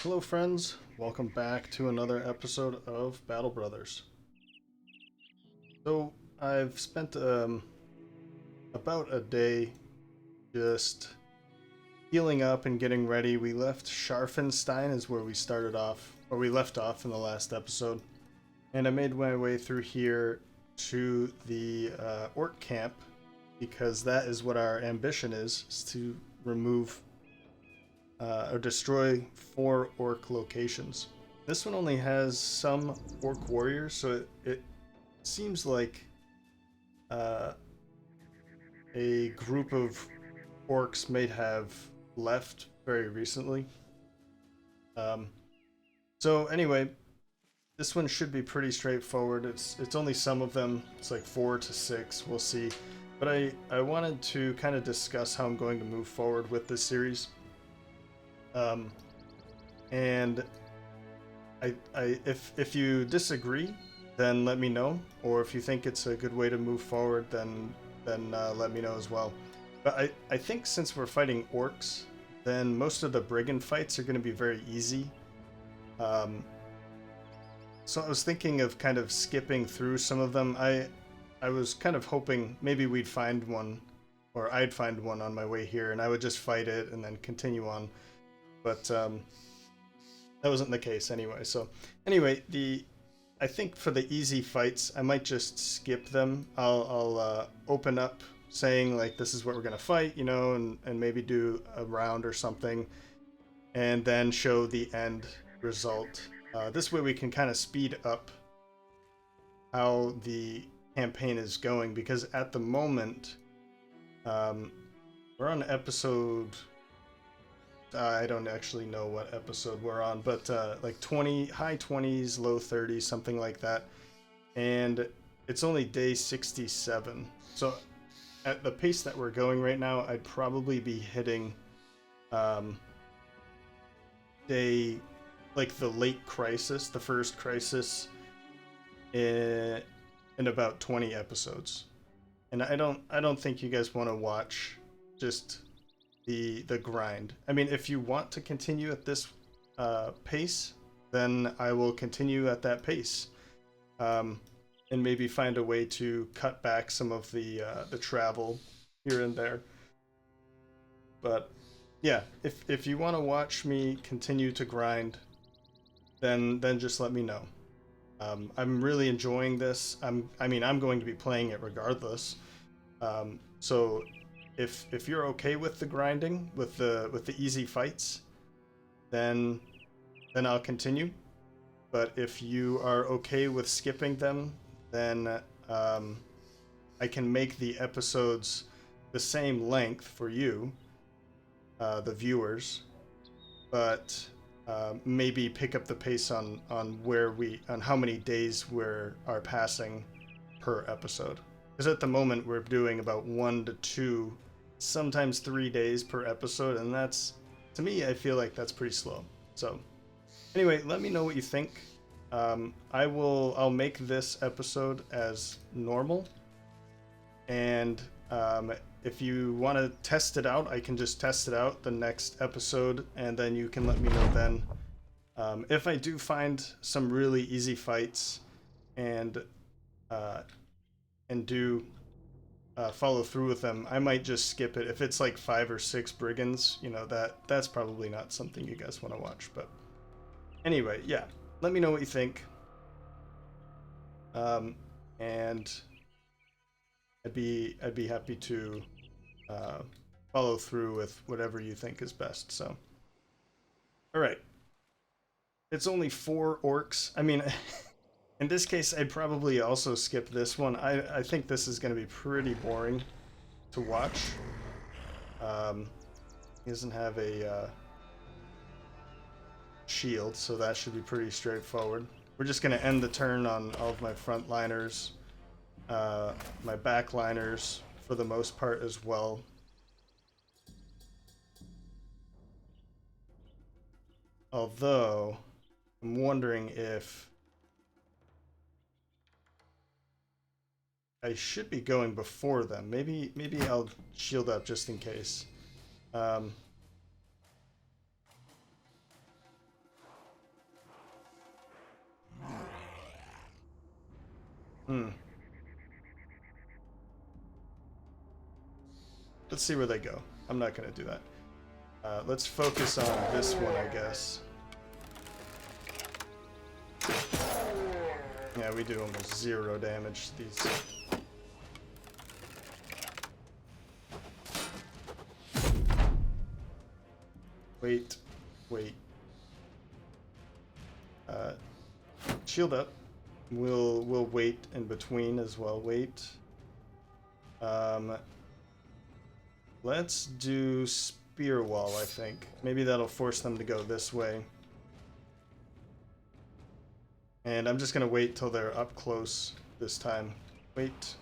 Hello friends, welcome back to another episode of Battle Brothers. So I've spent about a day just healing up and getting ready. We left Scharfenstein is where we started off, or we left off in the last episode. And I made my way through here to the orc camp because that is what our ambition is to remove or destroy 4 orc locations. This one only has some orc warriors, so it seems like uh, a group of orcs may have left very recently. Um, so anyway, this one should be pretty straightforward. It's only some of them. It's like 4 to 6. We'll see. But I wanted to kind of discuss how I'm going to move forward with this series. And if you disagree, then let me know. Or if you think it's a good way to move forward, then let me know as well. But I think since we're fighting orcs, then most of the brigand fights are going to be very easy. So I was thinking of kind of skipping through some of them. I was kind of hoping maybe we'd find one, or I'd find one on my way here, and I would just fight it and then continue on. But that wasn't the case anyway. So anyway, I think for the easy fights, I might just skip them. I'll open up saying like this is what we're gonna fight, and maybe do a round or something, and then show the end result. This way we can kind of speed up how the campaign is going, because at the moment we're on episode I don't actually know what episode we're on, but like 20, high 20s, low 30s, something like that. And it's only day 67. So at the pace that we're going right now, I'd probably be hitting day, like the late crisis, the first crisis in about 20 episodes. And I don't think you guys want to watch just the grind. I mean, if you want to continue at this pace, then I will continue at that pace, and maybe find a way to cut back some of the travel here and there. But yeah, if you want to watch me continue to grind, then just let me know. I'm really enjoying this. I'm going to be playing it regardless. So if you're okay with the grinding, with the easy fights, then I'll continue. But if you are okay with skipping them, then I can make the episodes the same length for you, the viewers, but maybe pick up the pace on how many days are passing per episode. Because at the moment we're doing about 1 to 2, sometimes 3 days per episode, and that's, to me, I feel like that's pretty slow. So anyway, let me know what you think. I'll make this episode as normal, and if you want to test it out, I can just test it out the next episode, and then you can let me know then. If I do find some really easy fights and do follow through with them, I might just skip it. If it's like 5 or 6 brigands, that's probably not something you guys want to watch. But anyway, yeah, let me know what you think. And I'd be happy to follow through with whatever you think is best. So, all right, it's only 4 orcs. I mean, in this case, I'd probably also skip this one. I think this is going to be pretty boring to watch. He doesn't have a shield, so that should be pretty straightforward. We're just going to end the turn on all of my frontliners, my backliners for the most part as well. Although, I'm wondering if I should be going before them. Maybe I'll shield up just in case. Hmm. Let's see where they go. I'm not going to do that. Let's focus on this one, I guess. Yeah, we do almost 0 damage to these. Wait. Shield up. We'll wait in between as well. Wait. Let's do spear wall, I think. Maybe that'll force them to go this way. And I'm just gonna wait till they're up close this time. Wait.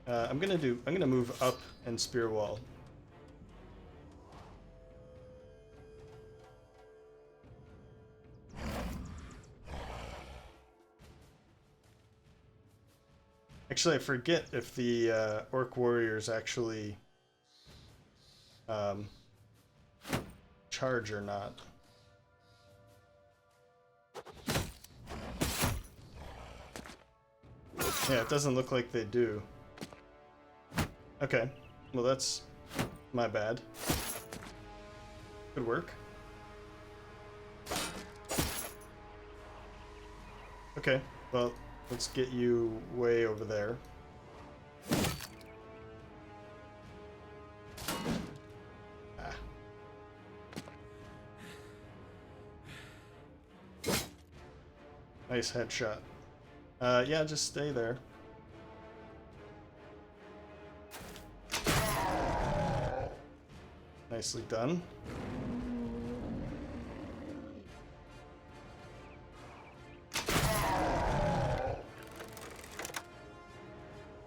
I'm gonna move up and spear wall. Actually, I forget if the orc warriors actually charge or not. Yeah, it doesn't look like they do. Okay, well that's my bad. Good work. Okay, well, let's get you way over there. Ah. Nice headshot. Yeah, just stay there. Nicely done.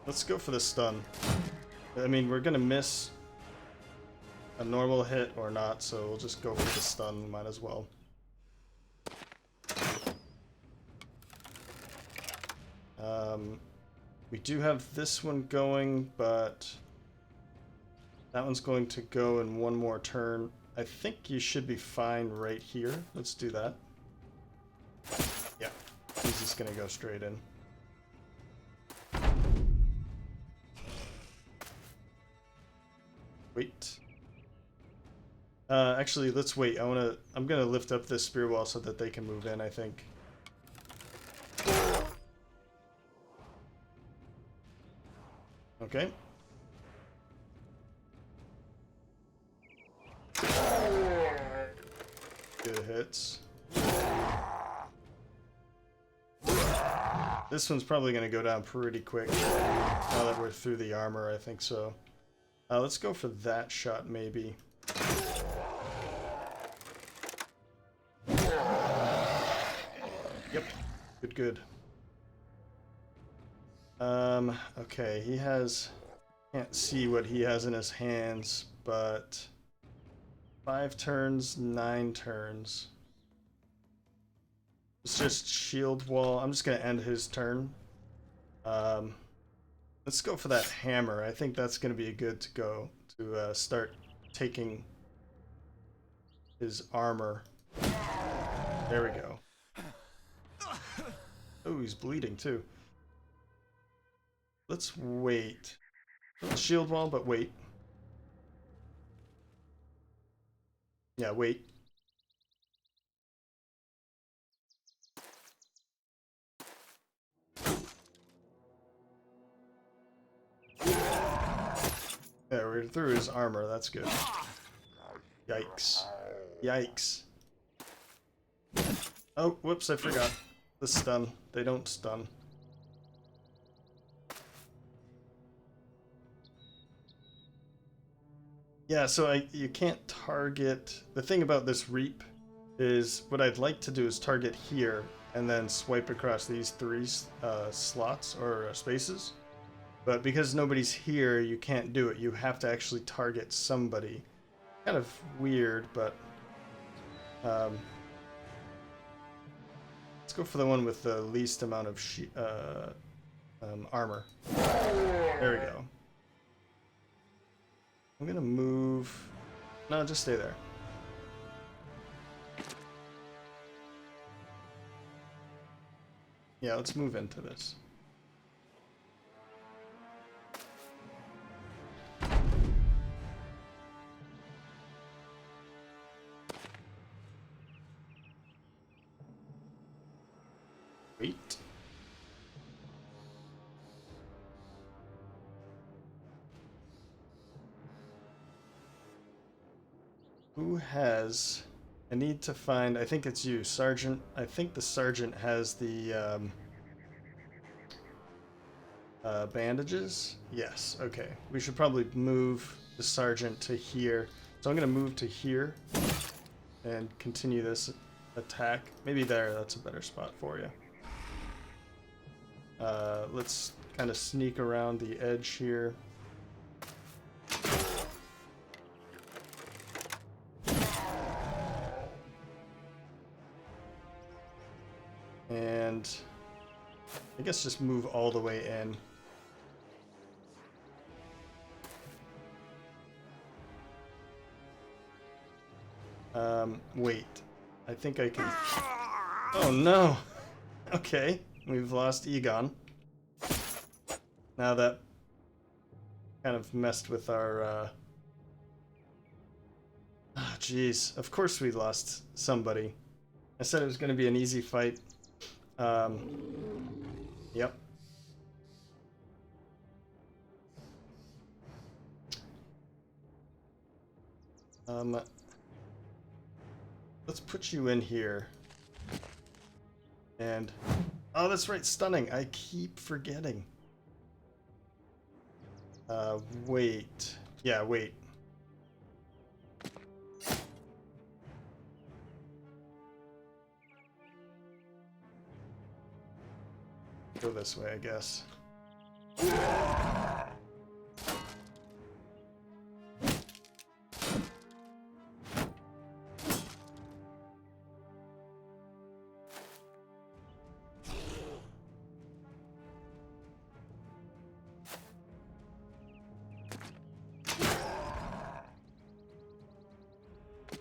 Let's go for the stun. I mean, we're gonna miss a normal hit or not, so we'll just go for the stun, might as well. We do have this one going, but that one's going to go in one more turn. I think you should be fine right here. Let's do that. Yeah, he's just gonna go straight in. Wait. Actually, let's wait. I'm gonna lift up this spear wall so that they can move in, I think. Okay. Good hits. This one's probably going to go down pretty quick now that we're through the armor, I think so. Let's go for that shot, maybe. Yep. Good. Okay, he has... Can't see what he has in his hands, but... 5 turns, 9 turns. It's just shield wall. I'm just gonna end his turn. Let's go for that hammer. I think that's gonna be good to go to start taking his armor. There we go. Oh, he's bleeding too. Let's wait. Shield wall, but wait. Yeah, wait. Yeah, we're through his armor. That's good. Yikes. Yikes. Oh, whoops, I forgot. The stun. They don't stun. Yeah, so you can't target... The thing about this Reap is what I'd like to do is target here and then swipe across these 3 slots or spaces. But because nobody's here, you can't do it. You have to actually target somebody. Kind of weird, but... let's go for the one with the least amount of armor. There we go. I'm gonna move... No, just stay there. Yeah, let's move into this. Wait. Who has... I need to find... I think it's you, Sergeant. I think the Sergeant has the bandages? Yes, okay. We should probably move the Sergeant to here. So I'm going to move to here and continue this attack. Maybe there, that's a better spot for you. Let's kind of sneak around the edge here. And I guess just move all the way in. Wait. I think I can... Oh no! Okay, we've lost Egon. Now that kind of messed with our, Oh, jeez. Of course we lost somebody. I said it was going to be an easy fight. Yep. Let's put you in here. And... Oh, that's right, stunning. I keep forgetting. Wait. Yeah, wait. Go this way, I guess.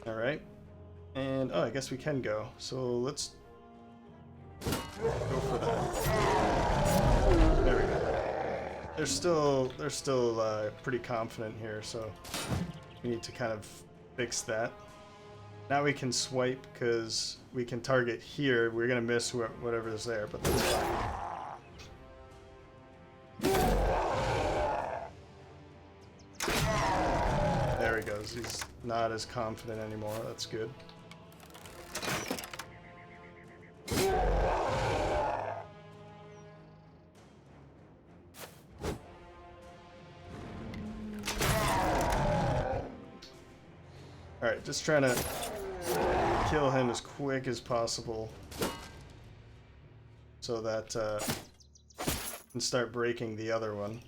All right. And, oh, I guess we can go. So let's go for that. There we go. They're still pretty confident here, so we need to kind of fix that. Now we can swipe because we can target here. We're gonna miss whatever's there, but that's fine. There he goes. He's not as confident anymore. That's good. Alright, just trying to kill him as quick as possible so that can start breaking the other one.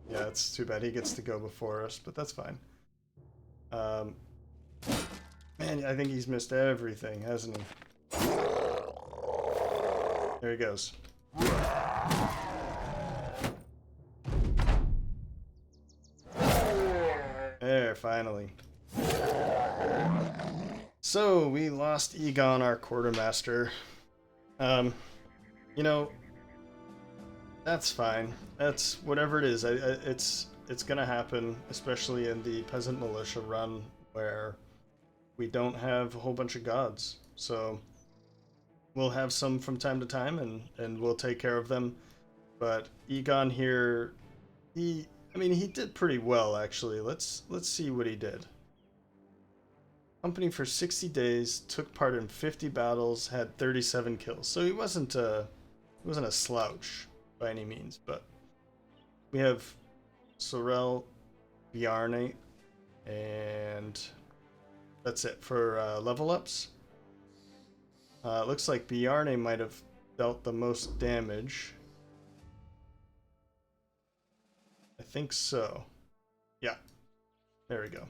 Yeah, it's too bad he gets to go before us, but that's fine. Man, I think he's missed everything, hasn't he? There he goes. There, finally. So, we lost Egon, our quartermaster. You know, that's fine. That's whatever it is. It's gonna happen, especially in the Peasant Militia run where we don't have a whole bunch of gods. So we'll have some from time to time, and we'll take care of them. But Egon here, I mean, he did pretty well actually. Let's see what he did. Company for 60 days, took part in 50 battles, had 37 kills. So he wasn't a slouch by any means, but we have Sorel, Bjarne, and that's it for level ups. Looks like Bjarne might have dealt the most damage. I think so. Yeah, there we go.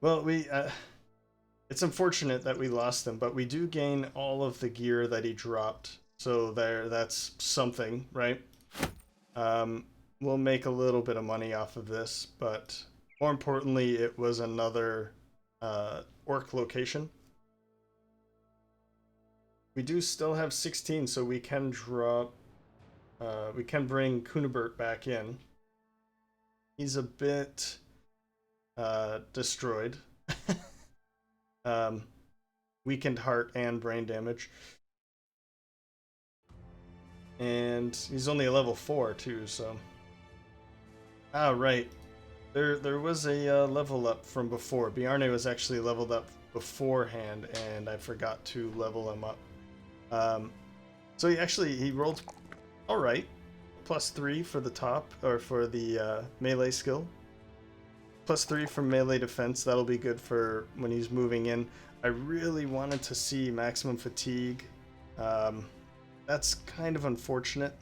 Well, it's unfortunate that we lost him, but we do gain all of the gear that he dropped. So that's something, right? We'll make a little bit of money off of this, but more importantly, it was another orc location. We do still have 16, so we can drop. We can bring Kunibert back in. He's a bit destroyed. um, weakened heart and brain damage. And he's only a level 4 too, so. Ah, right. There was a level up from before. Bjarne was actually leveled up beforehand, and I forgot to level him up. So he rolled all right, +3 for the top or for the melee skill. +3 for melee defense. That'll be good for when he's moving in. I really wanted to see maximum fatigue. That's kind of unfortunate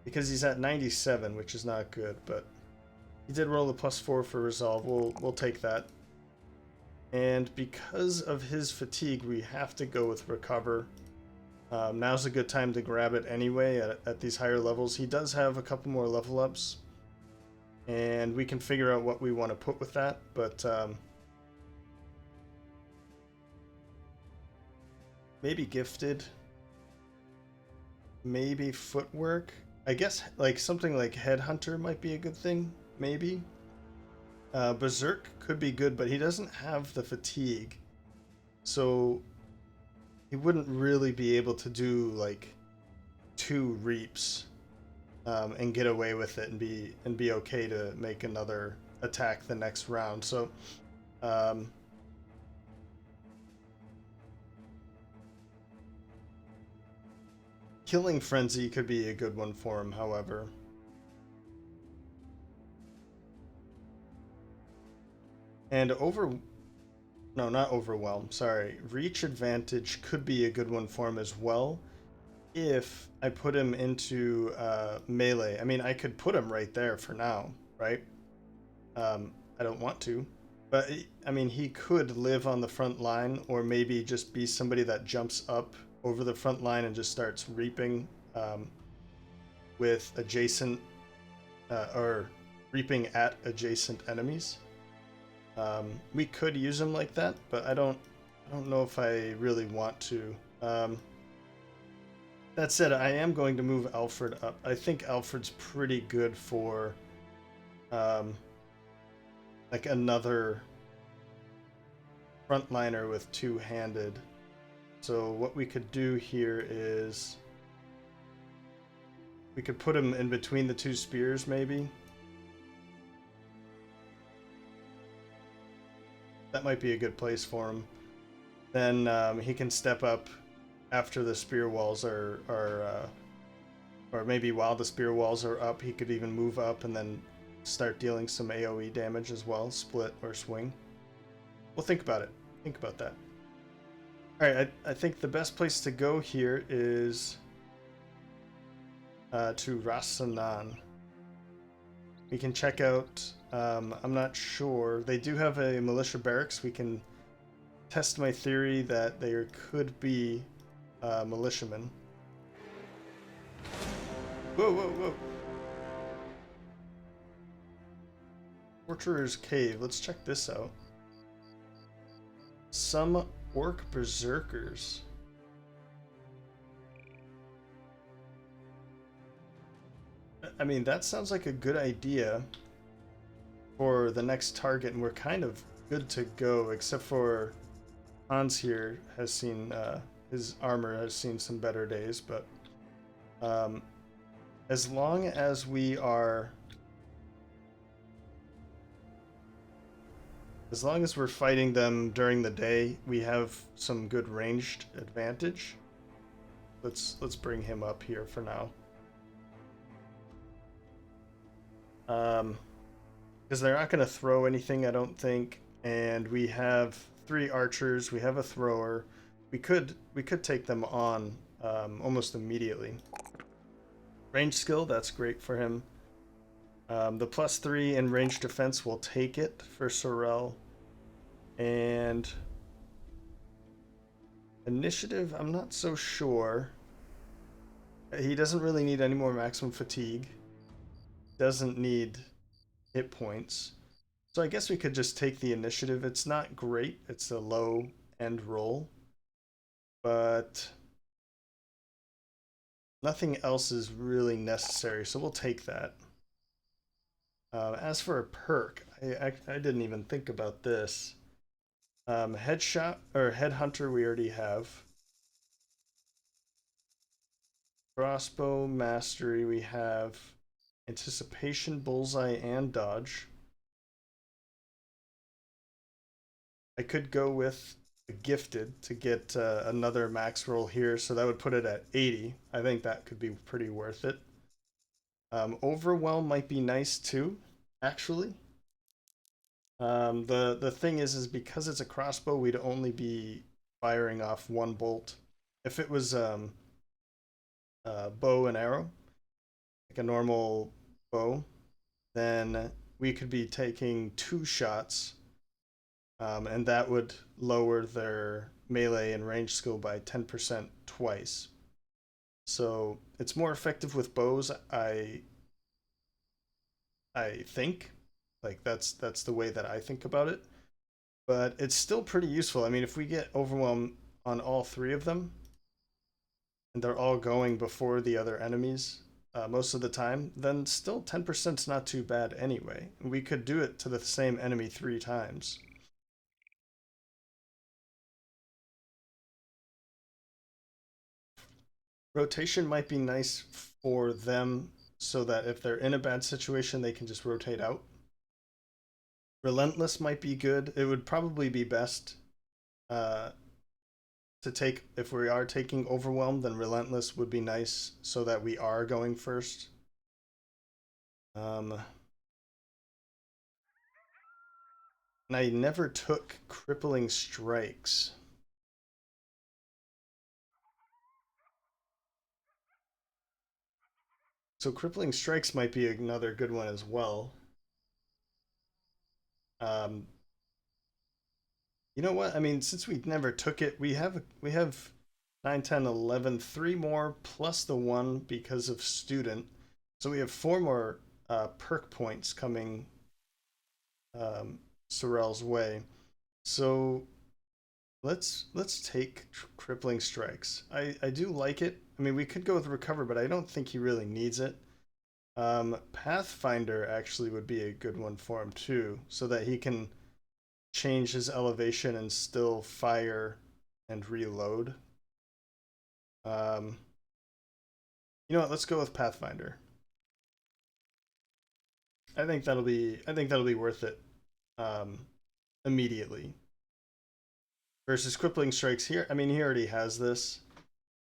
because he's at 97, which is not good, but he did roll a +4 for resolve. We'll take that. And because of his fatigue, we have to go with recover. Now's a good time to grab it anyway at these higher levels. He does have a couple more level ups, and we can figure out what we want to put with that, but maybe gifted, maybe footwork. I guess like something like headhunter might be a good thing, maybe. Berserk could be good, but he doesn't have the fatigue, so he wouldn't really be able to do like 2 reaps and get away with it and be okay to make another attack the next round. So Killing Frenzy could be a good one for him, however. And no, not Overwhelm, sorry. Reach Advantage could be a good one for him as well if I put him into melee. I mean, I could put him right there for now, right? I don't want to, but I mean, he could live on the front line, or maybe just be somebody that jumps up over the front line and just starts reaping with adjacent or reaping at adjacent enemies. We could use him like that, but I don't know if I really want to. That said, I am going to move Alfred up. I think Alfred's pretty good for like another frontliner with two-handed. So what we could do here is we could put him in between the 2 spears, maybe. That might be a good place for him. Then he can step up after the spear walls are or maybe while the spear walls are up, he could even move up and then start dealing some AoE damage as well, split or swing. We'll think about it. Think about that. Alright, I think the best place to go here is to Rasanan. We can check out, I'm not sure, they do have a militia barracks. We can test my theory that there could be militiamen. Whoa, whoa, whoa. Torturer's Cave, let's check this out. Some orc berserkers. I mean, that sounds like a good idea for the next target, and we're kind of good to go, except for Hans here has seen, his armor has seen some better days, but as long as we are... As long as we're fighting them during the day, we have some good ranged advantage. Let's bring him up here for now. Because they're not going to throw anything, I don't think. And we have 3 archers. We have a thrower. We could take them on almost immediately. Range skill, that's great for him. The +3 in range defense will take it for Sorel. And initiative, I'm not so sure. He doesn't really need any more maximum fatigue. Doesn't need hit points. So I guess we could just take the initiative. It's not great. It's a low end roll. but nothing else is really necessary, so we'll take that. As for a perk, I didn't even think about this. Headshot or headhunter we already have. Crossbow mastery we have. Anticipation, bullseye, and dodge. I could go with gifted to get another max roll here, so that would put it at 80. I think that could be pretty worth it. Overwhelm might be nice too, actually. The thing is because it's a crossbow, we'd only be firing off one bolt. If it was bow and arrow, like a normal bow, then we could be taking 2 shots, and that would lower their melee and range skill by 10% twice. So it's more effective with bows, I think. Like that's the way that I think about it. But it's still pretty useful. I mean, if we get overwhelm on all 3 of them, and they're all going before the other enemies most of the time, then still 10% is not too bad anyway. We could do it to the same enemy 3 times. Rotation might be nice for them so that if they're in a bad situation, they can just rotate out. Relentless might be good. It would probably be best to take, if we are taking overwhelm, then relentless would be nice so that we are going first. And I never took crippling strikes. So crippling strikes might be another good one as well. You know what? I mean, since we never took it, we have 9, 10, 11, 3 more plus the 1 because of student. So we have 4 more perk points coming Sorrel's way. So let's take crippling strikes. I do like it. I mean, we could go with recover, but I don't think he really needs it. Pathfinder actually would be a good one for him too, so that he can change his elevation and still fire and reload. You know what? Let's go with Pathfinder. I think that'll be worth it immediately. Versus crippling strikes here. I mean, he already has this,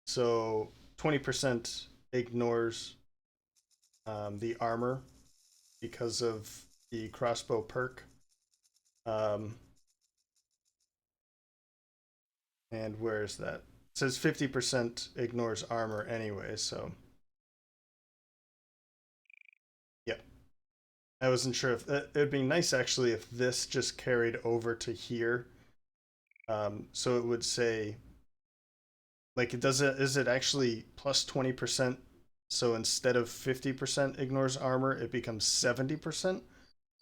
so 20% ignores the armor because of the crossbow perk. And where is that? It says 50% ignores armor anyway, so. Yep. I wasn't sure if it would be nice actually if this just carried over to here. So it would say, like, is it actually plus 20%? So instead of 50% ignores armor, it becomes 70%?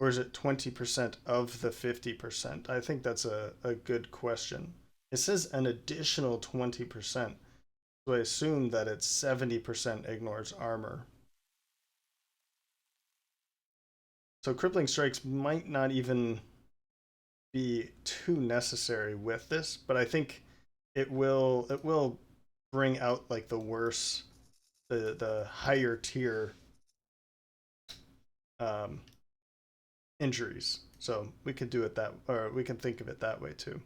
Or is it 20% of the 50%? I think that's a good question. It says an additional 20%. So I assume that it's 70% ignores armor. So crippling strikes might not even be too necessary with this, but I think it will bring out like the worse, the higher tier injuries. So we could do it that, or we can think of it that way too.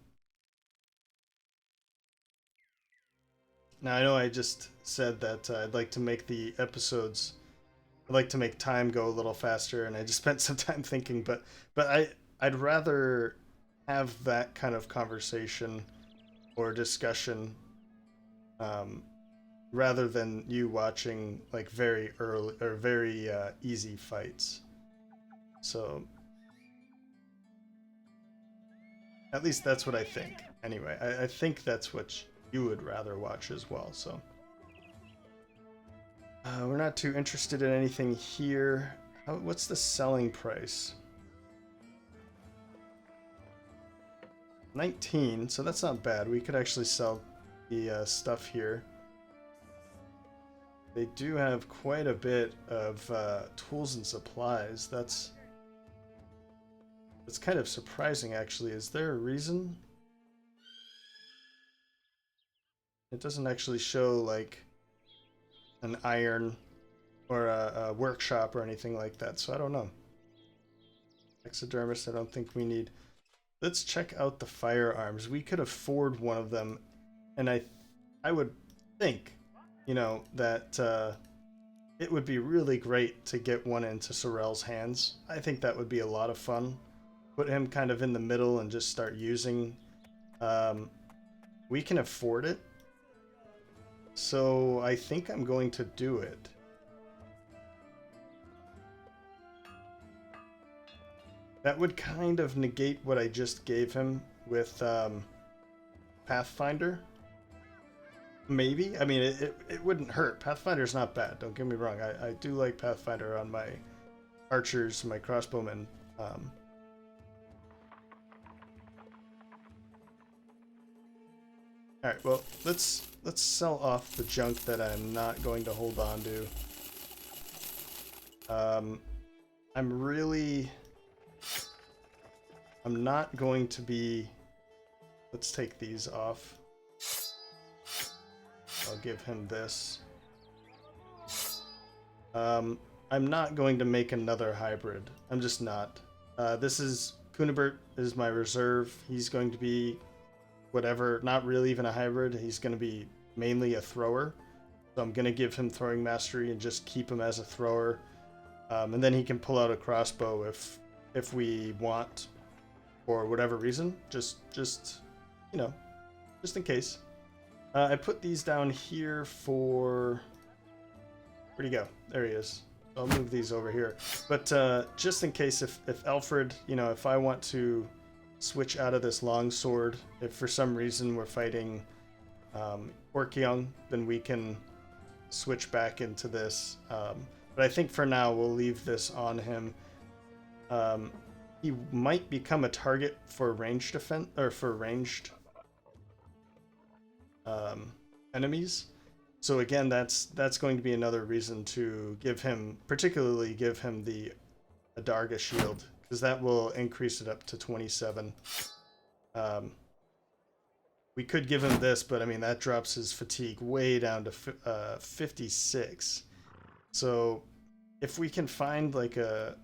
Now I know I just said that I'd like to make the episodes, I'd like to make time go a little faster, and I just spent some time thinking, but I'd rather have that kind of conversation or discussion rather than you watching like very early or very easy fights. So at least that's what I think. Anyway, I think that's what you would rather watch as well. So we're not too interested in anything here. What's the selling price? 19, so that's not bad. We could actually sell the stuff here. They do have quite a bit of tools and supplies. That's kind of surprising, actually. Is there a reason? It doesn't actually show like an iron or a workshop or anything like that, so I don't know. Taxidermist, I don't think we need. Let's check out the firearms. We could afford one of them, and I would think, you know, that it would be really great to get one into Sorrel's hands. I think that would be a lot of fun. Put him kind of in the middle and just start using. We can afford it, so I think I'm going to do it. That would kind of negate what I just gave him with Pathfinder. Maybe. I mean, it wouldn't hurt. Pathfinder's not bad, don't get me wrong. I do like Pathfinder on my archers, my crossbowmen. Alright, well, let's sell off the junk that I'm not going to hold on to. I'm not going to be... Let's take these off. I'll give him this. I'm not going to make another hybrid. I'm just not. This is... Kunibert is my reserve. He's going to be whatever, not really even a hybrid. He's going to be mainly a thrower. So I'm going to give him throwing mastery and just keep him as a thrower. And then he can pull out a crossbow if we want, for whatever reason. Just you know, just in case. I put these down here for... Where'd he go? There he is. I'll move these over here. But just in case, if Alfred, you know, if I want to switch out of this longsword, if for some reason we're fighting Orkyong, then we can switch back into this. But I think for now we'll leave this on him. He might become a target for ranged defense, or for ranged enemies. So again, that's going to be another reason to give him, particularly give him the Adarga shield, because that will increase it up to 27. We could give him this, but I mean that drops his fatigue way down to 56. So if we can find like a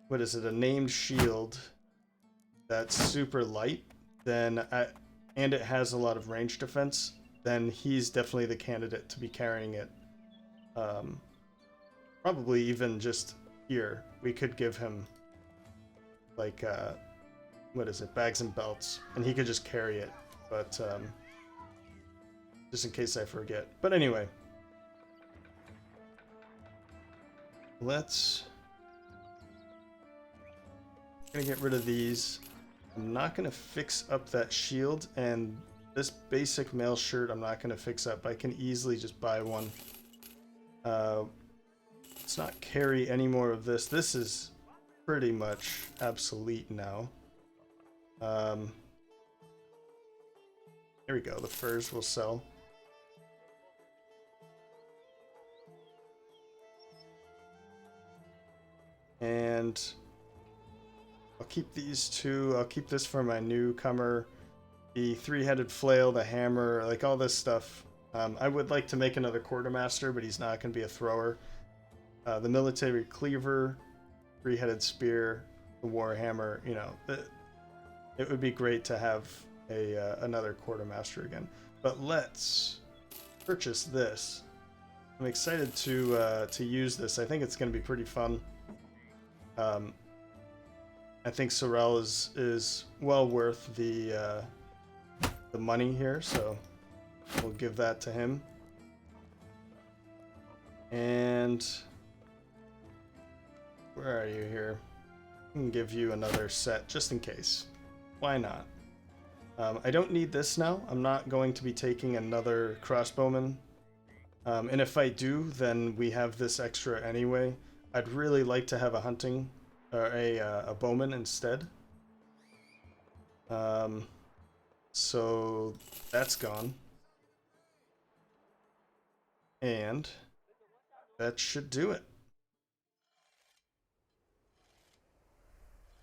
what is it, a named shield that's super light, then and it has a lot of range defense, then he's definitely the candidate to be carrying it. Probably even just here, we could give him like what is it, bags and belts, and he could just carry it. But just in case I forget. But anyway, let's gonna get rid of these. I'm not gonna fix up that shield, and this basic mail shirt I'm not gonna fix up. I can easily just buy one. Let's not carry any more of this. This is pretty much obsolete now. Here we go. The furs will sell. And I'll keep these two. I'll keep this for my newcomer. The three-headed flail, the hammer, like all this stuff. I would like to make another quartermaster, but he's not going to be a thrower. The military cleaver, three-headed spear, the warhammer. You know, it would be great to have another quartermaster again. But let's purchase this. I'm excited to use this. I think it's going to be pretty fun. I think Sorrel is well worth the money here, so we'll give that to him. And where are you here? I can give you another set just in case. Why not? I don't need this now. I'm not going to be taking another crossbowman. And if I do, then we have this extra anyway. I'd really like to have a hunting or a bowman instead. So that's gone. And that should do it.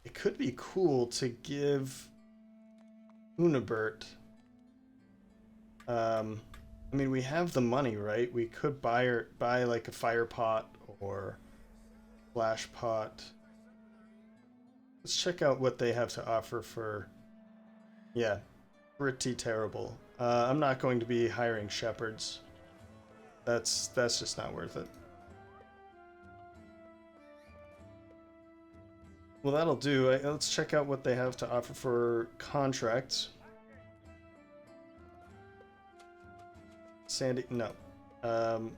It could be cool to give Unibert. I mean, we have the money, right? We could buy like a fire pot or flash pot. Let's check out what they have to offer for. Yeah, pretty terrible. I'm not going to be hiring shepherds. That's just not worth it. Well, that'll do. Let's check out what they have to offer for contracts. Sandy, no. Hunt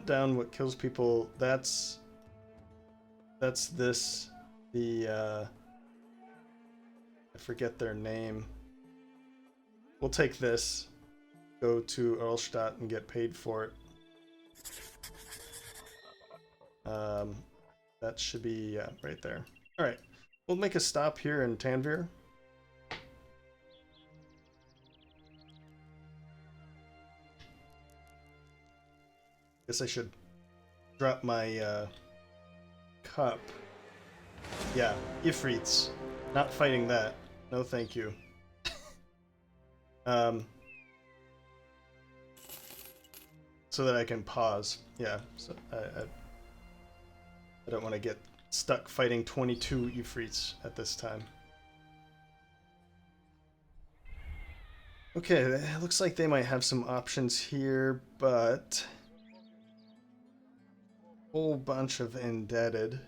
down what kills people. That's this. The I forget their name. We'll take this. Go to Erlstadt and get paid for it. That should be right there. All right, we'll make a stop here in Tanvir. Guess I should drop my cup. Yeah, Ifrits. Not fighting that. No, thank you. So that I can pause. Yeah, so I don't want to get stuck fighting 22 Ifrits at this time. Okay, it looks like they might have some options here, but whole bunch of indebted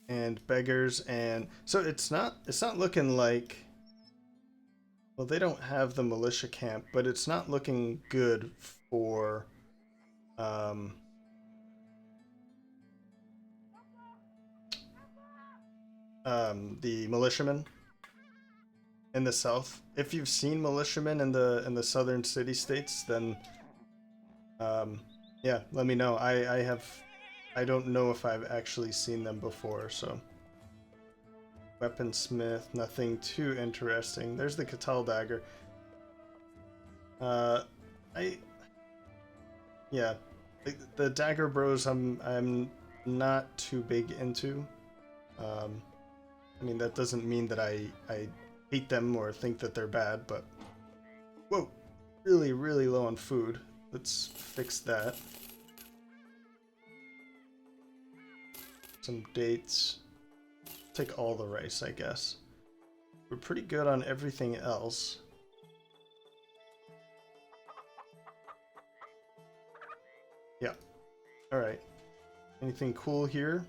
and beggars, and so it's not looking like, well, they don't have the militia camp, but it's not looking good for the militiamen in the south. If you've seen militiamen in the southern city states, then yeah, let me know. I don't know if I've actually seen them before, so. Weaponsmith, nothing too interesting. There's the Catal dagger. Yeah, the dagger bros I'm not too big into. I mean, that doesn't mean that I hate them or think that they're bad, but whoa, really low on food. Let's fix that. Some dates. Take all the rice, I guess. We're pretty good on everything else. Yeah. Alright. Anything cool here?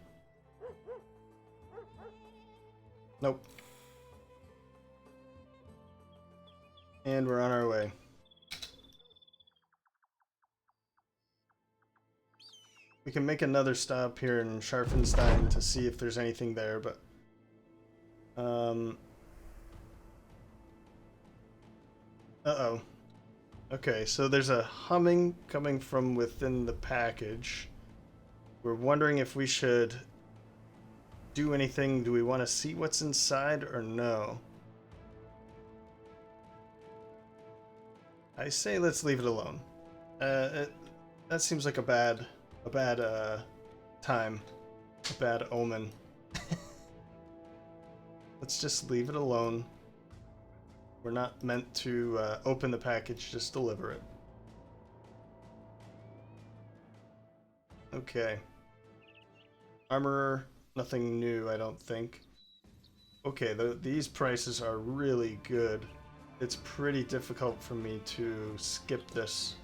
Nope. And we're on our way. We can make another stop here in Scharfenstein to see if there's anything there, but uh-oh. Okay, so there's a humming coming from within the package. We're wondering if we should do anything. Do we want to see what's inside or no? I say let's leave it alone. That seems like a bad time, a bad omen. Let's just leave it alone. We're not meant to open the package, just deliver it. Okay. Armorer, nothing new, I don't think. Okay, these prices are really good. It's pretty difficult for me to skip this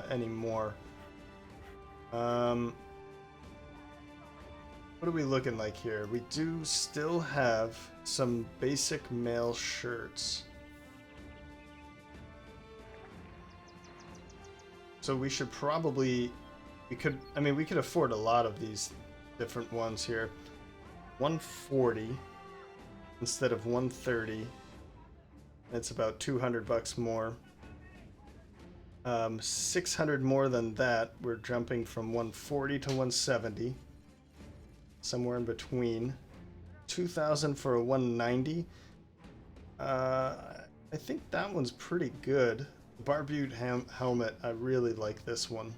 anymore. What are we looking like here? We do still have some basic male shirts. So we should probably, we could afford a lot of these different ones here. 140 instead of 130. It's about 200 bucks more. 600 more than that. We're jumping from 140 to 170. somewhere in between. 2,000 for a 190. I think that one's pretty good. Barbute helmet, I really like this one.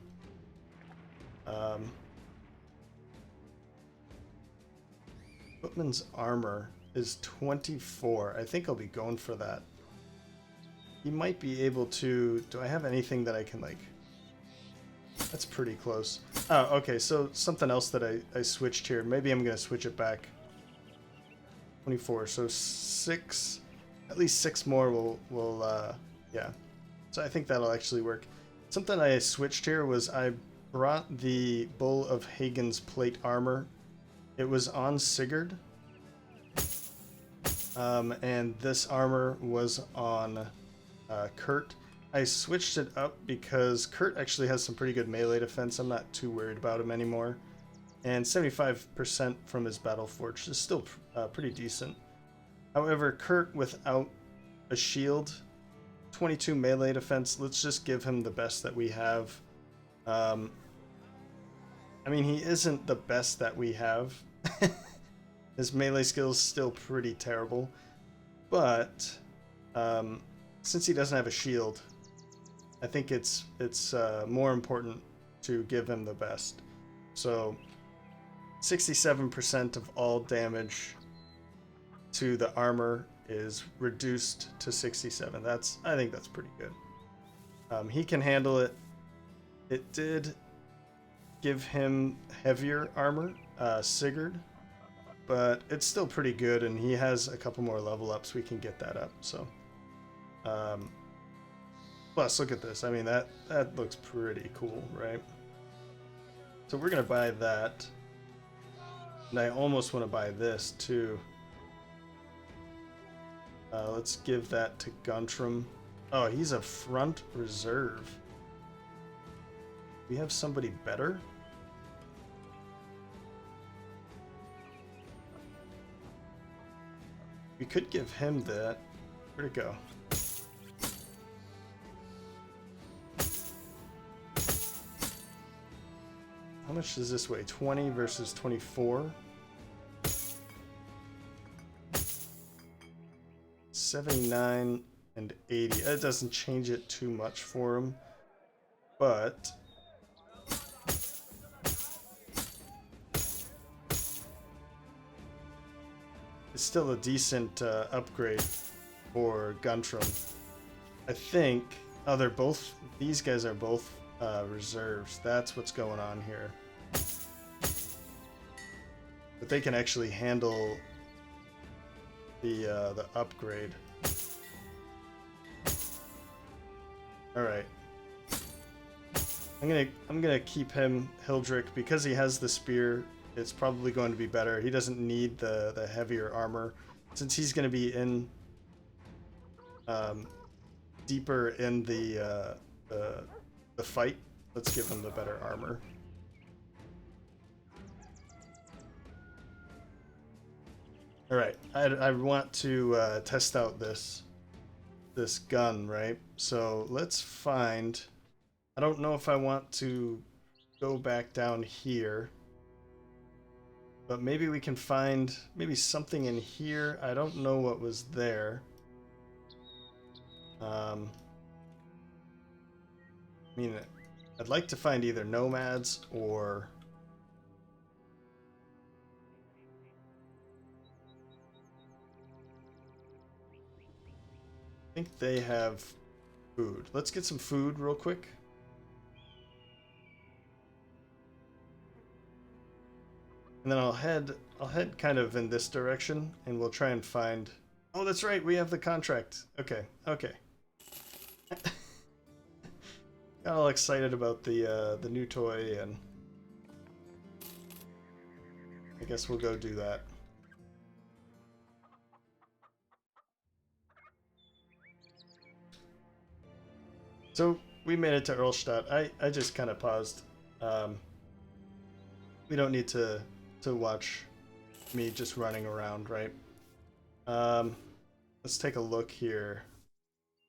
Footman's armor is 24. I think I'll be going for that. He might be able to... Do I have anything that I can, like... That's pretty close. Oh, okay, so something else that I switched here. Maybe I'm going to switch it back. 24, so 6... At least 6 more will yeah. So I think that'll actually work. Something I switched here was I brought the Bull of Hagen's plate armor. It was on Sigurd. And this armor was on Kurt. I switched it up because Kurt actually has some pretty good melee defense. I'm not too worried about him anymore. And 75% from his battle forge is still pretty decent. However, Kurt without a shield, 22 melee defense, let's just give him the best that we have. I mean, he isn't the best that we have. His melee skills still pretty terrible. But since he doesn't have a shield, I think it's more important to give him the best. So 67% of all damage to the armor is reduced to 67. I think that's pretty good. He can handle it. It did give him heavier armor, Sigurd, but it's still pretty good, and he has a couple more level ups. We can get that up. So, plus look at this. I mean, that looks pretty cool, right? So we're gonna buy that, and I almost want to buy this too. Let's give that to Guntram. Oh, he's a front reserve. We have somebody better? We could give him that. Where'd it go? How much does this weigh? 20 versus 24? 79 and 80. It doesn't change it too much for him, but it's still a decent upgrade for Guntram. I think. Oh, they're both. These guys are both reserves. That's what's going on here. But they can actually handle the upgrade. All right. I'm gonna keep him Hildrick because he has the spear. It's probably going to be better. He doesn't need the heavier armor since he's gonna be in deeper in the fight. Let's give him the better armor. All right, I want to test out this gun, right? So let's find. I don't know if I want to go back down here, but maybe we can find maybe something in here. I don't know what was there. I mean, I'd like to find either nomads or I think they have food. Let's get some food real quick. And then I'll head kind of in this direction and we'll try and find. Oh, that's right, we have the contract. Okay. Got all excited about the new toy, and I guess we'll go do that. So we made it to Erlstadt. I just kind of paused. We don't need to watch me just running around, right? Let's take a look here.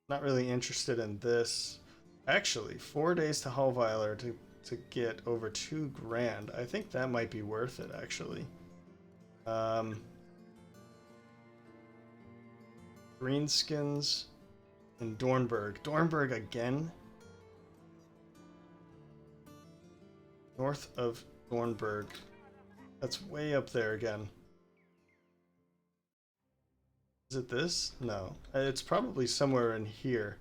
Not really interested in this. Actually, 4 days to Hallweiler to get over 2 grand. I think that might be worth it, actually. Greenskins and Dornberg. Dornberg again? North of Dornberg. That's way up there again. Is it this? No. It's probably somewhere in here.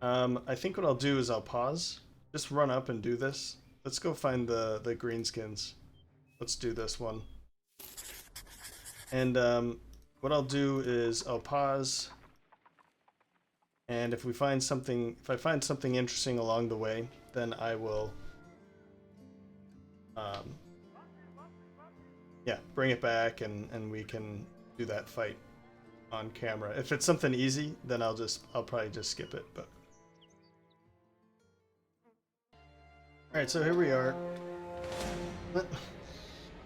I think what I'll do is I'll pause. Just run up and do this. Let's go find the Greenskins. Let's do this one. And what I'll do is I'll pause. And if I find something interesting along the way, then I will yeah, bring it back and we can do that fight on camera. If it's something easy, then I'll probably just skip it, but alright, so here we are.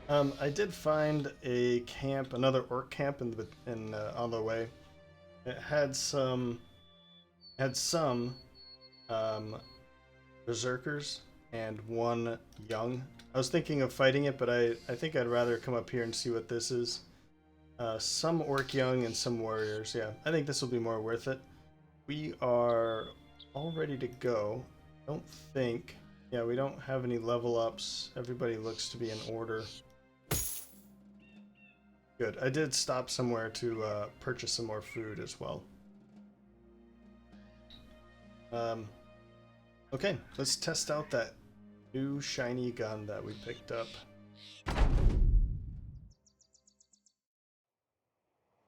I did find a camp, another orc camp on the way. It had some berserkers and one young. I was thinking of fighting it, but I think I'd rather come up here and see what this is. Some orc young and some warriors. Yeah, I think this will be more worth it. We are all ready to go. I don't think. Yeah, we don't have any level ups. Everybody looks to be in order. Good. I did stop somewhere to purchase some more food as well. Okay, let's test out that new shiny gun that we picked up.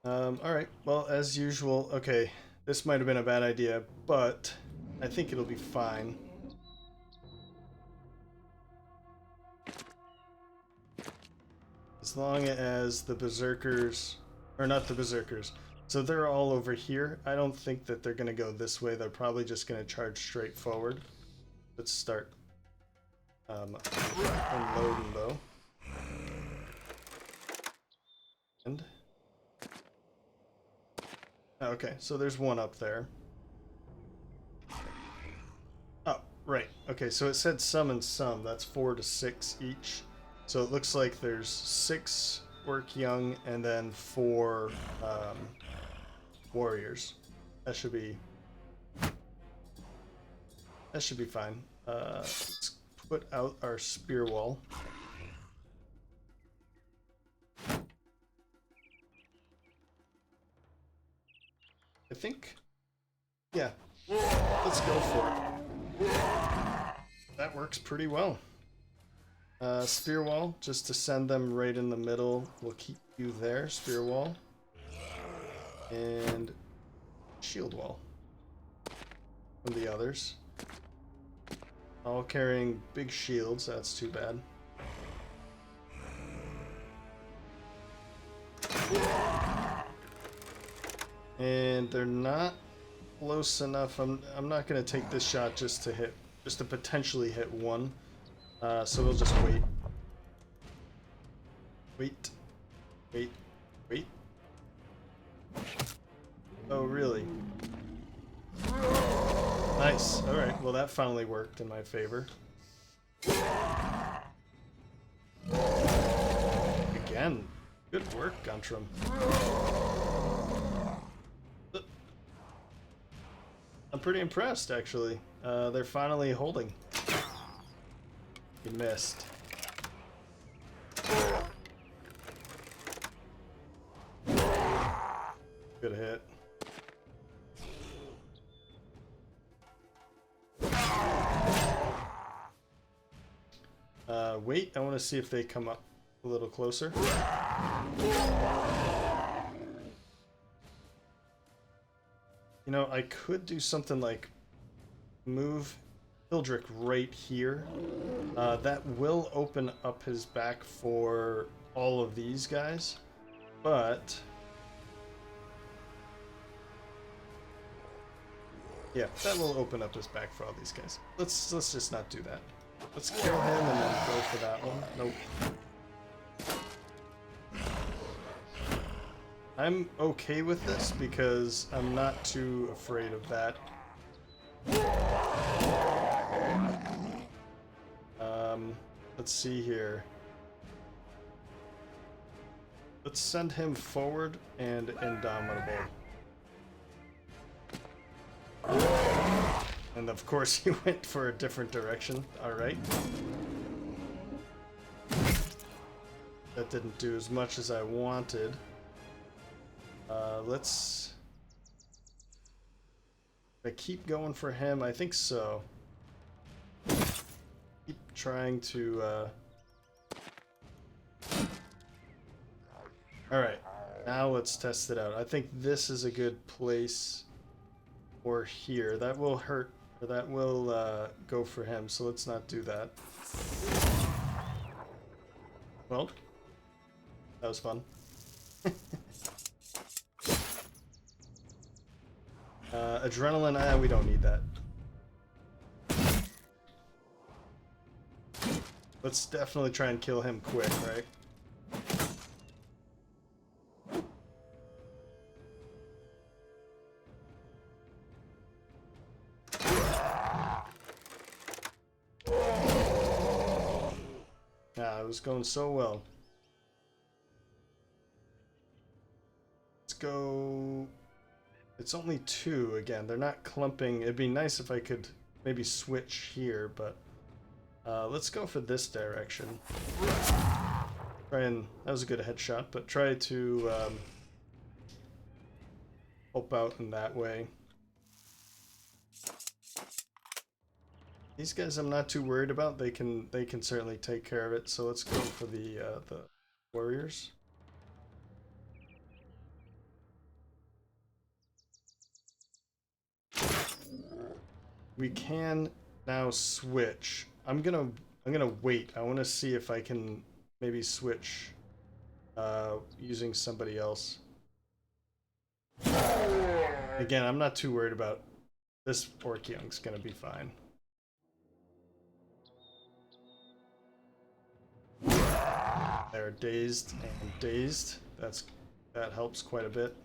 Alright, well, as usual, okay, this might have been a bad idea, but I think it'll be fine. As long as the berserkers, or not the berserkers, so they're all over here. I don't think that they're going to go this way. They're probably just going to charge straight forward. Let's start unloading though. And okay, so there's one up there. Oh, right. Okay, so it said some and some. That's 4 to 6 each. So it looks like there's 6 orc young and then 4 warriors. That should be fine. Let's put out our spear wall. I think, yeah, let's go for it. That works pretty well. Spear wall, just to send them right in the middle. We'll keep you there, spear wall. And shield wall from the others. All carrying big shields, that's too bad. And they're not close enough. I'm not gonna take this shot just to potentially hit one. So we'll just wait. Wait. Oh, really? Nice. Alright, well that finally worked in my favor. Again. Good work, Guntram. I'm pretty impressed, actually. They're finally holding. You missed. Good hit. Wait, I want to see if they come up a little closer. You know, I could do something like move Hildrick right here. That will open up his back for all of these guys, but yeah, that will open up his back for all these guys. Let's just not do that. Let's kill him and then go for that one. Nope. I'm okay with this because I'm not too afraid of that. Let's see here. Let's send him forward and indomitable. And of course he went for a different direction. Alright. That didn't do as much as I wanted. Let's... I keep going for him? I think so. Keep trying to... Alright, now let's test it out. I think this is a good place for here. That will hurt, or that will go for him, so let's not do that. Well, that was fun. Adrenaline, we don't need that. Let's definitely try and kill him quick, right? It was going so well. Let's go... It's only 2 again. They're not clumping. It'd be nice if I could maybe switch here, but let's go for this direction. Try and... That was a good headshot, but try to help out in that way. These guys I'm not too worried about. They can certainly take care of it. So let's go for the warriors. We can now switch. I'm gonna wait. I want to see if I can maybe switch using somebody else. Again, I'm not too worried about this. Orc Young's gonna be fine. They're dazed and dazed. That helps quite a bit.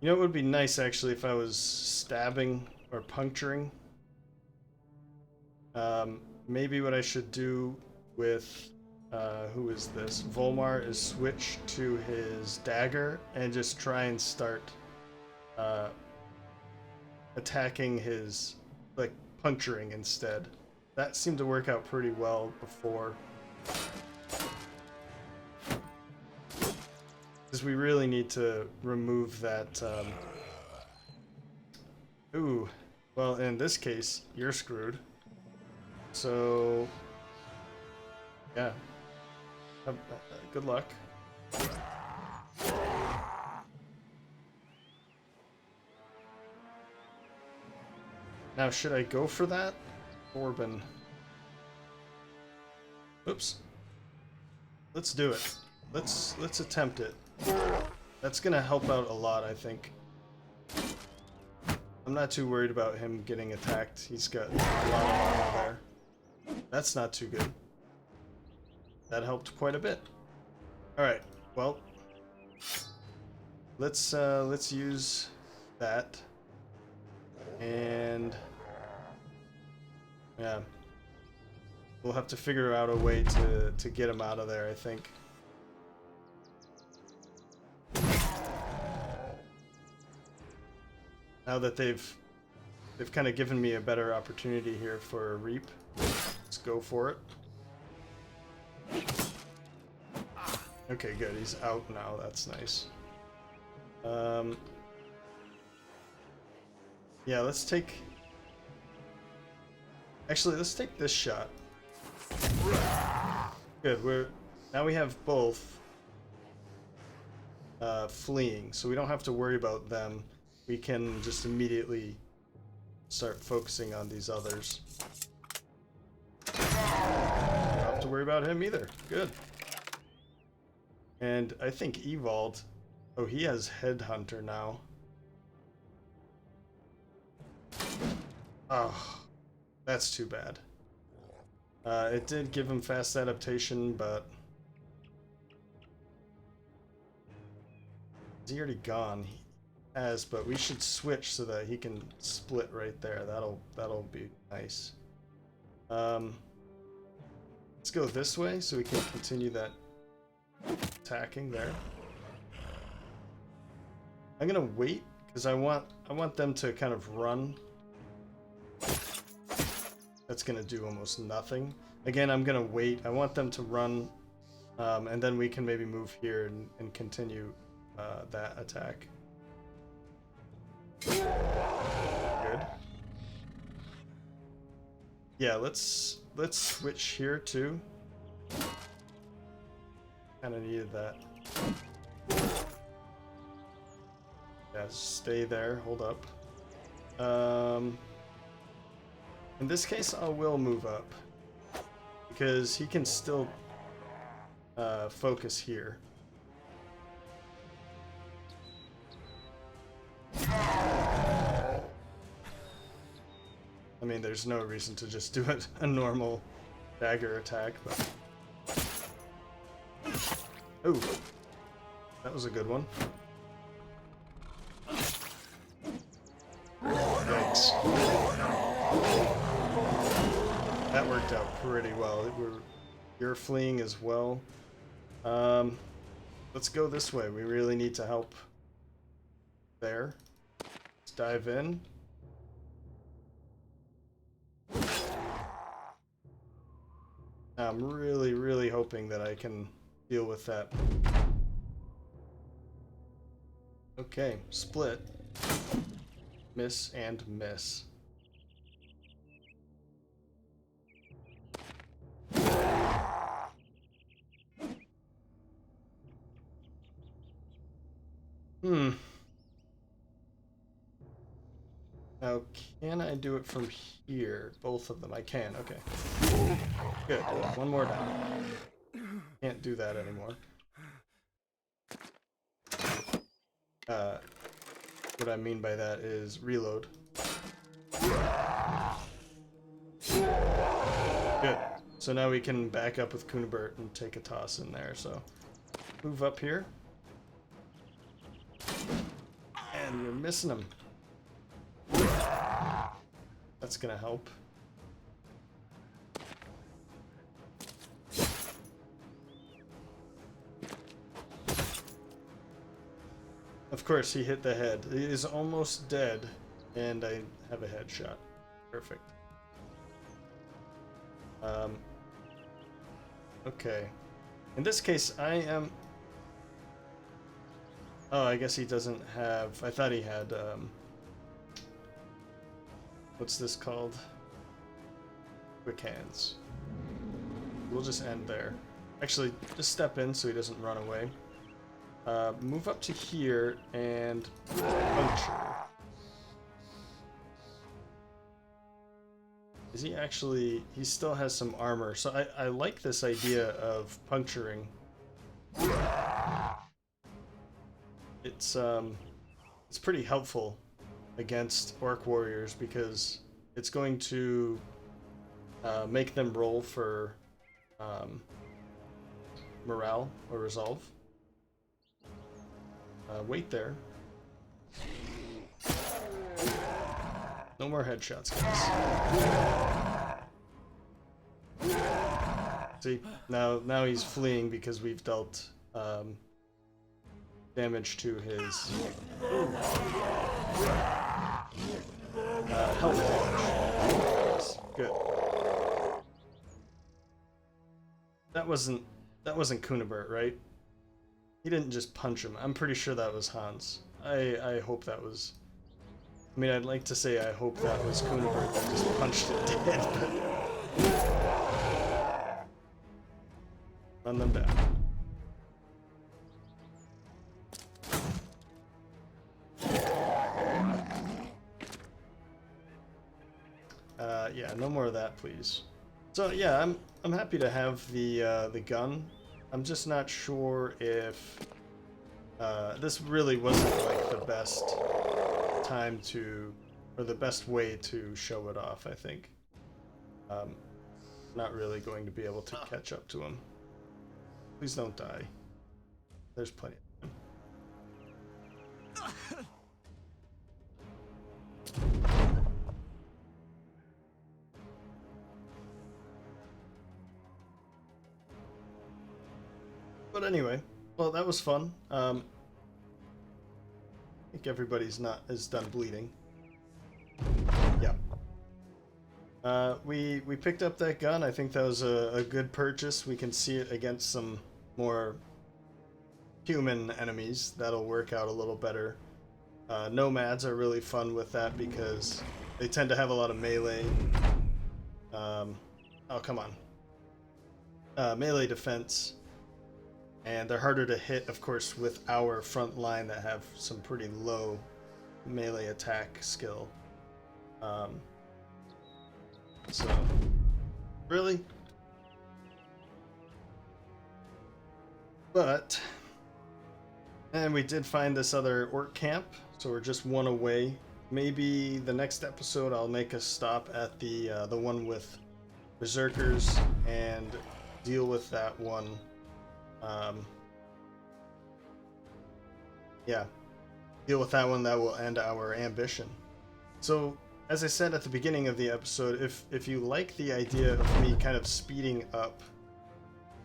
You know, it would be nice actually if I was stabbing or puncturing. Maybe what I should do with who is this? Volmar is switch to his dagger and just try and start attacking his, like, puncturing instead. That seemed to work out pretty well before. Because we really need to remove that, Ooh, well, in this case, you're screwed. So, yeah. Good luck. Now, should I go for that? Corbin. Oops. Let's do it. Let's attempt it. That's gonna help out a lot, I think. I'm not too worried about him getting attacked. He's got a lot of armor there. That's not too good. That helped quite a bit. Alright, well. Let's use that. And yeah, we'll have to figure out a way to get him out of there, I think. Now that they've kind of given me a better opportunity here for a reap, let's go for it. Okay, good. He's out now. That's nice. Yeah, let's take... Actually, let's take this shot. Good, now we have both fleeing, so we don't have to worry about them. We can just immediately start focusing on these others. Don't have to worry about him either. Good. And I think Evald... Oh, he has Headhunter now. Oh, that's too bad. It did give him fast adaptation, but... Is he already gone? He has, but we should switch so that he can split right there. That'll be nice. Let's go this way so we can continue that attacking there. I'm gonna wait because I want them to kind of run. That's gonna do almost nothing. Again, I'm gonna wait. I want them to run, and then we can maybe move here and continue that attack. Good. Yeah, let's switch here too. Kind of needed that. Yeah, stay there. Hold up. In this case, I will move up because he can still focus here. I mean, there's no reason to just do a normal dagger attack, but... Ooh, that was a good one. Yikes. That worked out pretty well. You're fleeing as well. Let's go this way. We really need to help there. Let's dive in. I'm really, really hoping that I can deal with that. Okay, split. Miss and miss. Now, can I do it from here? Both of them. I can, okay. Good. One more down. Can't do that anymore. What I mean by that is reload. Good. So now we can back up with Kunibert and take a toss in there, so move up here. And we're missing him. That's gonna help. Of course, he hit the head. He is almost dead, and I have a headshot. Perfect. Okay. In this case, I am... Oh, I guess he doesn't have... I thought he had, what's this called? Quick hands. We'll just end there. Actually, just step in so he doesn't run away. Move up to here and puncture. Is he actually... He still has some armor, so I like this idea of puncturing. It's pretty helpful against orc warriors because it's going to make them roll for morale or resolve. Wait there. No more headshots, guys. See, now he's fleeing because we've dealt damage to his health damage. Good. That wasn't Kunibert, right? He didn't just punch him. I'm pretty sure that was Hans. I hope that was... I mean, I'd like to say I hope that was Kunibert that just punched it dead, but... Run them down. Yeah, no more of that, please. So yeah, I'm happy to have the gun. I'm just not sure if this really wasn't like the best time to, or the best way to show it off. I think not really going to be able to catch up to him. Please don't die. There's plenty of time. But anyway, well, that was fun. I think everybody's not is done bleeding. Yeah. We picked up that gun. I think that was a good purchase. We can see it against some more human enemies. That'll work out a little better. Nomads are really fun with that because they tend to have a lot of melee. Oh, come on. Melee defense. And they're harder to hit, of course, with our front line that have some pretty low melee attack skill. So, really? But, and we did find this other orc camp, so we're just one away. Maybe the next episode I'll make a stop at the one with berserkers and deal with that one. Yeah, deal with that one. That will end our ambition. So, as I said at the beginning of the episode, if you like the idea of me kind of speeding up,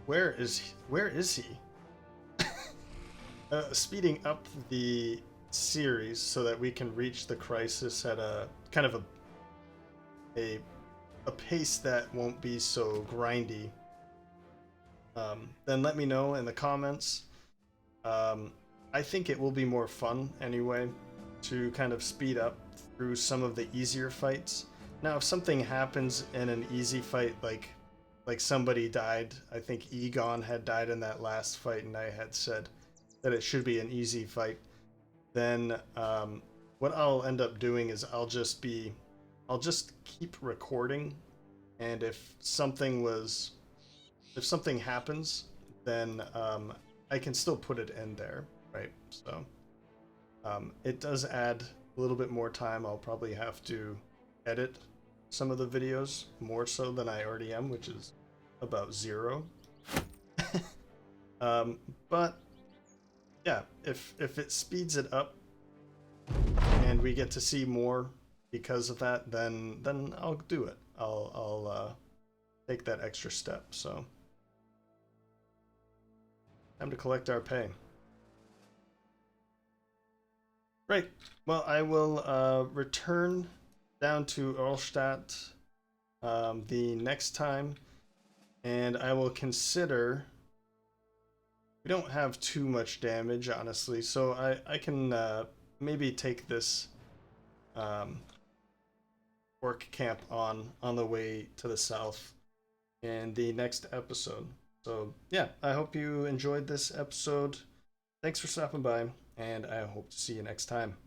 where is he? Speeding up the series so that we can reach the crisis at a kind of a pace that won't be so grindy, then let me know in the comments. I think it will be more fun anyway to kind of speed up through some of the easier fights. Now, if something happens in an easy fight, like somebody died, I think Egon had died in that last fight, and I had said that it should be an easy fight, then what I'll end up doing is I'll just keep recording, and if something happens, then I can still put it in there, right? So it does add a little bit more time. I'll probably have to edit some of the videos more so than I already am, which is about 0. But yeah, if it speeds it up and we get to see more because of that, then I'll do it. I'll take that extra step. So time to collect our pay. Right. Well, I will return down to Erlstadt the next time, and I will consider. We don't have too much damage, honestly, so I can maybe take this orc camp on the way to the south in the next episode. So yeah, I hope you enjoyed this episode. Thanks for stopping by, and I hope to see you next time.